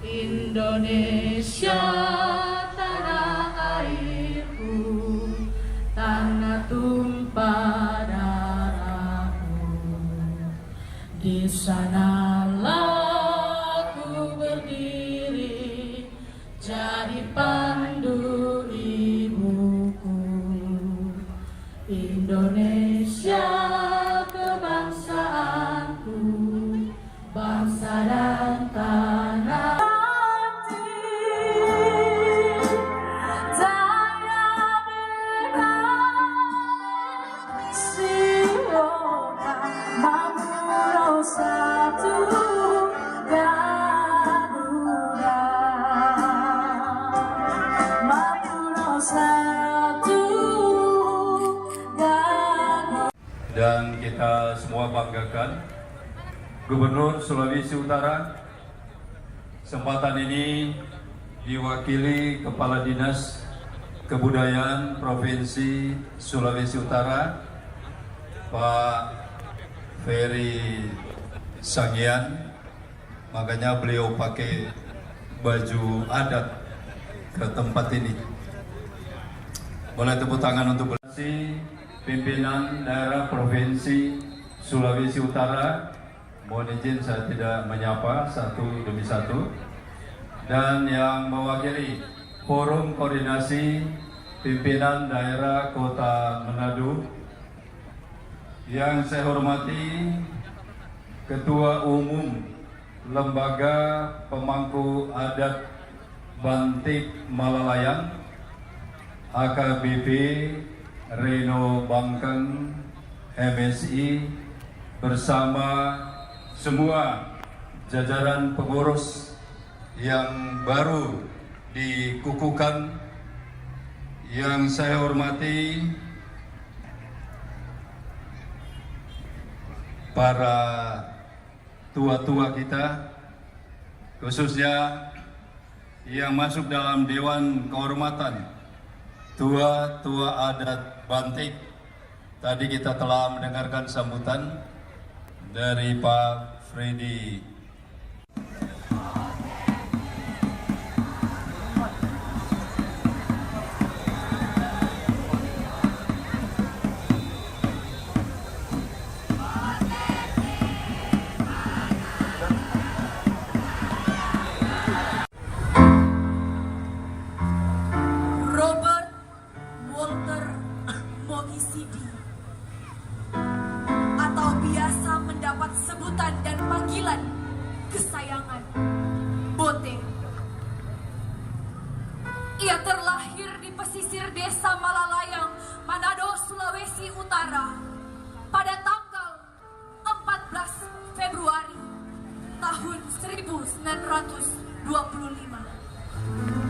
Indonesia, tanah airku, tanah tumpah darahku. Di sanalah ku berdiri, jadi pandu ibuku. Indonesia, kebangsaanku, bangsa dan tanah. Dan kita semua banggakan Gubernur Sulawesi Utara. Kesempatan ini diwakili Kepala Dinas Kebudayaan Provinsi Sulawesi Utara, Pak Ferry Sangian. Makanya beliau pakai baju adat ke tempat ini. Boleh tepuk tangan untuk pimpinan daerah Provinsi Sulawesi Utara. Mohon izin saya tidak menyapa satu demi satu. Dan yang mewakili Forum Koordinasi Pimpinan Daerah Kota Manado, yang saya hormati Ketua Umum Lembaga Pemangku Adat Bantik Malalayang AKBP Reno Bangkeng MSI, bersama semua jajaran pengurus yang baru dikukuhkan, yang saya hormati para tua-tua kita, khususnya yang masuk dalam Dewan Kehormatan Tua-tua Adat Bantik. Tadi kita telah mendengarkan sambutan dari Pak Freddy. Atau biasa mendapat sebutan dan panggilan kesayangan, Bote. Ia terlahir di pesisir desa Malalayang, Manado, Sulawesi Utara pada tanggal 14 Februari 1925.